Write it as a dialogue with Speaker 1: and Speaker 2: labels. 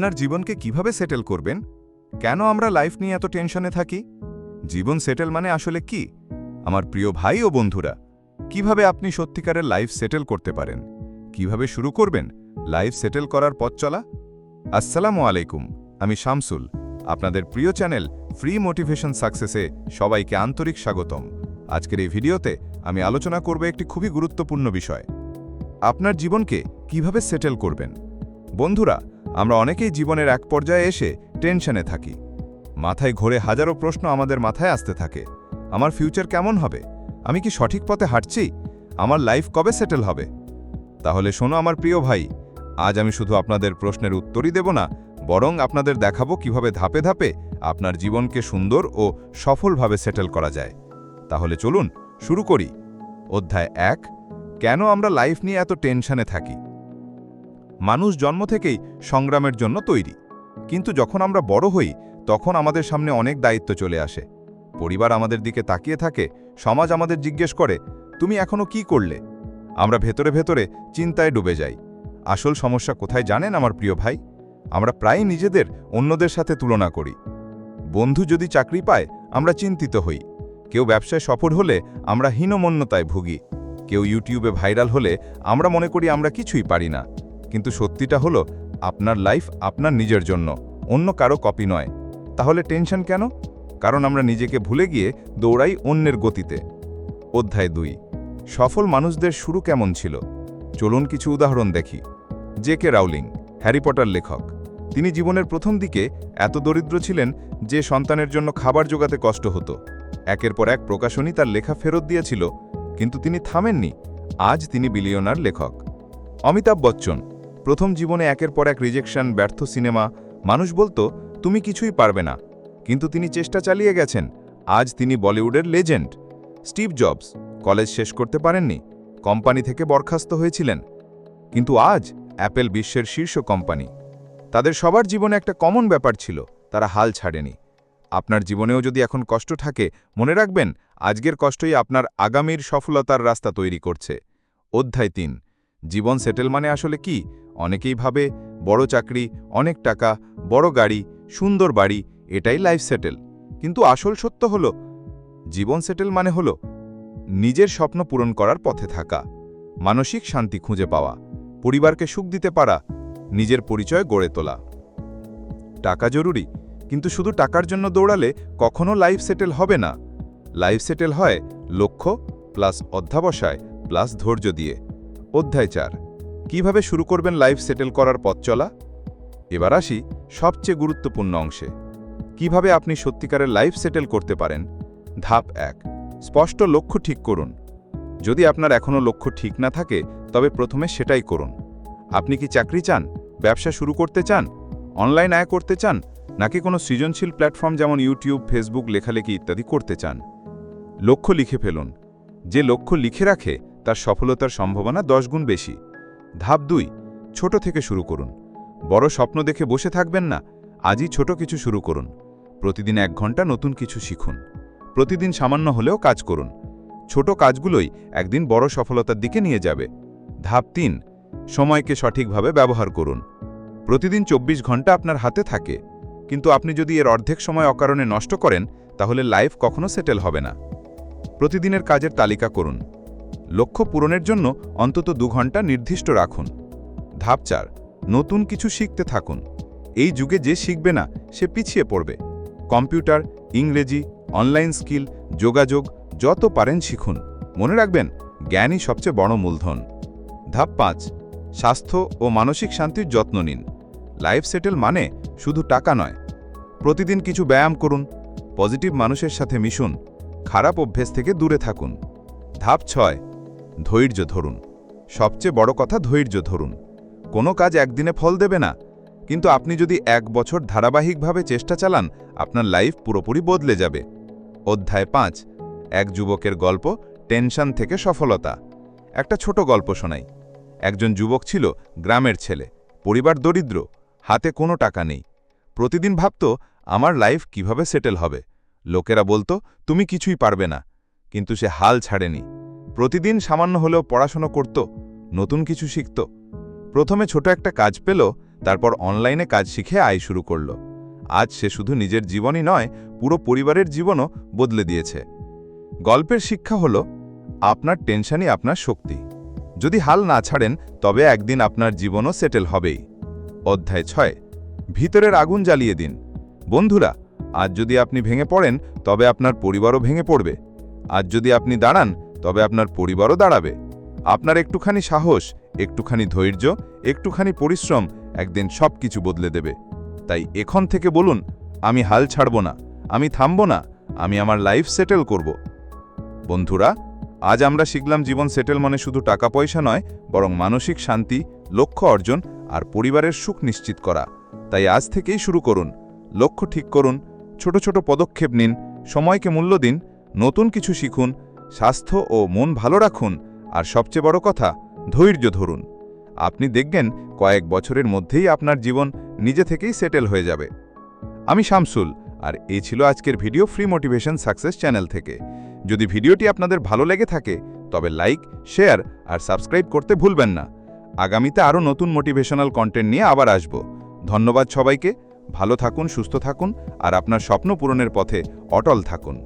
Speaker 1: আপনার জীবনকে কিভাবে সেটেল করবেন? কেন আমরা লাইফ নিয়ে এত টেনশনে থাকি? জীবন সেটেল মানে আসলে কি? আমার প্রিয় ভাই ও বন্ধুরা, কিভাবে আপনি সত্যিকারের লাইফ সেটেল করতে পারেন? কিভাবে শুরু করবেন লাইফ সেটেল করার পথ চলা? আসসালামু আলাইকুম, আমি শামসুল। আপনাদের প্রিয় চ্যানেল ফ্রি মোটিভেশন সাকসেসে সবাইকে আন্তরিক স্বাগতম। আজকের এই ভিডিওতে আমি আলোচনা করব একটি খুবই গুরুত্বপূর্ণ বিষয়। আপনার জীবনকে কিভাবে সেটেল করবেন? বন্ধুরা, আমরা অনেকেই জীবনের এক পর্যায়ে এসে টেনশনে থাকি। মাথায় ঘোরে হাজারো প্রশ্ন আমাদের মাথায় আসতে থাকে। আমার ফিউচার কেমন হবে? আমি কি সঠিক পথে হাঁটছি? আমার লাইফ কবে সেটেল হবে? তাহলে শোনো আমার প্রিয় ভাই, আজ আমি শুধু আপনাদের প্রশ্নের উত্তরই দেব না, বরং আপনাদের দেখাবো কিভাবে ধাপে ধাপে আপনার জীবনকে সুন্দর ও সফলভাবে সেটেল করা যায়। তাহলে চলুন শুরু করি। অধ্যায় ১, কেন আমরা লাইফ নিয়ে এত টেনশনে থাকি? মানুষ জন্ম থেকেই সংগ্রামের জন্য তৈরি, কিন্তু যখন আমরা বড় হই তখন আমাদের সামনে অনেক দায়িত্ব চলে আসে। পরিবার আমাদের দিকে তাকিয়ে থাকে, সমাজ আমাদের জিজ্ঞেস করে, তুমি এখনো কি করলে? আমরা ভেতরে ভেতরে চিন্তায় ডুবে যাই। আসল সমস্যা কোথায় জানেন আমার প্রিয় ভাই? আমরা প্রায়ই নিজেদের অন্যদের সাথে তুলনা করি। বন্ধু যদি চাকরি পায় আমরা চিন্তিত হই, কেউ ব্যবসায় সফল হলে আমরা হীনমন্যতায় ভুগি, কেউ ইউটিউবে ভাইরাল হলে আমরা মনে করি আমরা কিছুই পারি না। কিন্তু সত্যিটা হলো, আপনার লাইফ আপনার নিজের জন্য, অন্য কারো কপি নয়। তাহলে টেনশন কেন? কারণ আমরা নিজেকে ভুলে গিয়ে দৌড়াই অন্যের গতিতে। অধ্যায় ২, সফল মানুষদের শুরু কেমন ছিল? চলুন কিছু উদাহরণ দেখি। জে.কে. রাউলিং, হ্যারি পটার লেখক। তিনি জীবনের প্রথম দিকে এত দরিদ্র ছিলেন যে সন্তানের জন্য খাবার জোগাতে কষ্ট হতো। একের পর এক প্রকাশনী তার লেখা ফেরত দিয়েছিল, কিন্তু তিনি থামেননি। আজ তিনি বিলিয়নার লেখক। অমিতাভ বচ্চন, প্রথম জীবনে একের পর এক রিজেকশন, ব্যর্থ সিনেমা, মানুষ বলতো তুমি কিছুই পারবে না, কিন্তু তিনি চেষ্টা চালিয়ে গেছেন। আজ তিনি বলিউডের লেজেন্ড। স্টিভ জবস, কলেজ শেষ করতে পারেননি, কোম্পানি থেকে বরখাস্ত হয়েছিলেন, কিন্তু আজ অ্যাপেল বিশ্বের শীর্ষ কোম্পানি। তাদের সবার জীবনে একটা কমন ব্যাপার ছিল, তারা হাল ছাড়েনি। আপনার জীবনেও যদি এখন কষ্ট থাকে, মনে রাখবেন আজকের কষ্টই আপনার আগামীর সফলতার রাস্তা তৈরি করছে। অধ্যায় ৩, জীবন সেটেল মানে আসলে কি? অনেকেই ভাবে বড় চাকরি, অনেক টাকা, বড় গাড়ি, সুন্দর বাড়ি, এটাই লাইফ সেটেল। কিন্তু আসল সত্য হলো, জীবন সেটেল মানে হলো নিজের স্বপ্ন পূরণ করার পথে থাকা, মানসিক শান্তি খুঁজে পাওয়া, পরিবারকে সুখ দিতে পারা, নিজের পরিচয় গড়ে তোলা। টাকা জরুরি, কিন্তু শুধু টাকার জন্য দৌড়ালে কখনো লাইফ সেটেল হবে না। লাইফ সেটেল হয় লক্ষ্য প্লাস অধ্যাবসায় প্লাস ধৈর্য দিয়ে। অধ্যায় ৪, কিভাবে শুরু করবেন লাইফ সেটেল করার পথ চলা? এবার আসি সবচেয়ে গুরুত্বপূর্ণ অংশে, কিভাবে আপনি সত্যিকারের লাইফ সেটেল করতে পারেন। ধাপ ১, স্পষ্ট লক্ষ্য ঠিক করুন। যদি আপনার এখনও লক্ষ্য ঠিক না থাকে, তবে প্রথমে সেটাই করুন। আপনি কি চাকরি চান, ব্যবসা শুরু করতে চান, অনলাইন আয় করতে চান, নাকি কোনো সৃজনশীল প্ল্যাটফর্ম যেমন ইউটিউব, ফেসবুক, লেখালেখি ইত্যাদি করতে চান? লক্ষ্য লিখে ফেলুন। যে লক্ষ্য লিখে রাখে তার সফলতার সম্ভাবনা 10 গুণ বেশি। ধাপ ২, ছোট থেকে শুরু করুন। বড় স্বপ্ন দেখে বসে থাকবেন না, আজই ছোট কিছু শুরু করুন। প্রতিদিন 1 ঘন্টা নতুন কিছু শিখুন। প্রতিদিন সামান্য হলেও কাজ করুন। ছোট কাজগুলোই একদিন বড় সফলতার দিকে নিয়ে যাবে। ধাপ ৩, সময়কে সঠিকভাবে ব্যবহার করুন। প্রতিদিন 24 ঘন্টা আপনার হাতে থাকে, কিন্তু আপনি যদি এর অর্ধেক সময় অকারণে নষ্ট করেন, তাহলে লাইফ কখনো সেটেল হবে না। প্রতিদিনের কাজের তালিকা করুন। লক্ষ্য পূরণের জন্য অন্তত 2 ঘন্টা নির্দিষ্ট রাখুন। ধাপ ৪, নতুন কিছু শিখতে থাকুন। এই যুগে যে শিখবে না সে পিছিয়ে পড়বে। কম্পিউটার, ইংরেজি, অনলাইন স্কিল, যোগাযোগ, যত পারেন শিখুন। মনে রাখবেন, জ্ঞানই সবচেয়ে বড় মূলধন। ধাপ ৫, স্বাস্থ্য ও মানসিক শান্তির যত্ন নিন। লাইফ সেটেল মানে শুধু টাকা নয়। প্রতিদিন কিছু ব্যায়াম করুন, পজিটিভ মানুষের সাথে মিশুন, খারাপ অভ্যেস থেকে দূরে থাকুন। ধাপ ৬, ধৈর্য ধরুন। সবচেয়ে বড় কথা, ধৈর্য ধরুন। কোনো কাজ একদিনে ফল দেবে না, কিন্তু আপনি যদি 1 বছর ধারাবাহিকভাবে চেষ্টা চালান, আপনার লাইফ পুরোপুরি বদলে যাবে। অধ্যায় ৫, এক যুবকের গল্প, টেনশন থেকে সফলতা। একটা ছোট গল্প শোনাই। একজন যুবক ছিল, গ্রামের ছেলে, পরিবার দরিদ্র, হাতে কোনো টাকা নেই। প্রতিদিন ভাবত আমার লাইফ কিভাবে সেটেল হবে। লোকেরা বলতো তুমি কিছুই পারবে না, কিন্তু সে হাল ছাড়েনি। প্রতিদিন সামান্য হলেও পড়াশোনা করত, নতুন কিছু শিখত। প্রথমে ছোট একটা কাজ পেল, তারপর অনলাইনে কাজ শিখে আয় শুরু করল। আজ সে শুধু নিজের জীবনই নয়, পুরো পরিবারের জীবনও বদলে দিয়েছে। গল্পের শিক্ষা হলো, আপনার টেনশনই আপনার শক্তি। যদি হাল না ছাড়েন, তবে একদিন আপনার জীবনও সেটেল হবেই। অধ্যায় 6, ভিতরের আগুন জ্বালিয়ে দিন। বন্ধুরা, আজ যদি আপনি ভেঙে পড়েন, তবে আপনার পরিবারও ভেঙে পড়বে। আজ যদি আপনি দাঁড়ান, তবে আপনার পরিবারও দাঁড়াবে। আপনার একটুখানি সাহস, একটুখানি ধৈর্য, একটুখানি পরিশ্রম একদিন সব কিছু বদলে দেবে। তাই এখন থেকে বলুন, আমি হাল ছাড়ব না, আমি থামব না, আমি আমার লাইফ সেটেল করব। বন্ধুরা, আজ আমরা শিখলাম জীবন সেটেল মানে শুধু টাকা পয়সা নয়, বরং মানসিক শান্তি, লক্ষ্য অর্জন আর পরিবারের সুখ নিশ্চিত করা। তাই আজ থেকেই শুরু করুন, লক্ষ্য ঠিক করুন, ছোট ছোট পদক্ষেপ নিন, সময়কে মূল্য দিন, নতুন কিছু শিখুন, স্বাস্থ্য ও মন ভালো রাখুন, আর সবচেয়ে বড় কথা, ধৈর্য ধরুন। আপনি দেখবেন কয়েক বছরের মধ্যেই আপনার জীবন নিজে থেকেই সেটেল হয়ে যাবে। আমি শামসুল, আর এই ছিল আজকের video free motivation success channel থেকে। যদি ভিডিওটি আপনাদের ভালো লেগে থাকে, তবে লাইক, শেয়ার আর সাবস্ক্রাইব করতে ভুলবেন না। আগামীতে আরও নতুন মোটিভেশনাল কন্টেন্ট নিয়ে আবার আসব। ধন্যবাদ সবাইকে। ভালো থাকুন, সুস্থ থাকুন আর আপনার স্বপ্ন পূরণের পথে অটল থাকুন।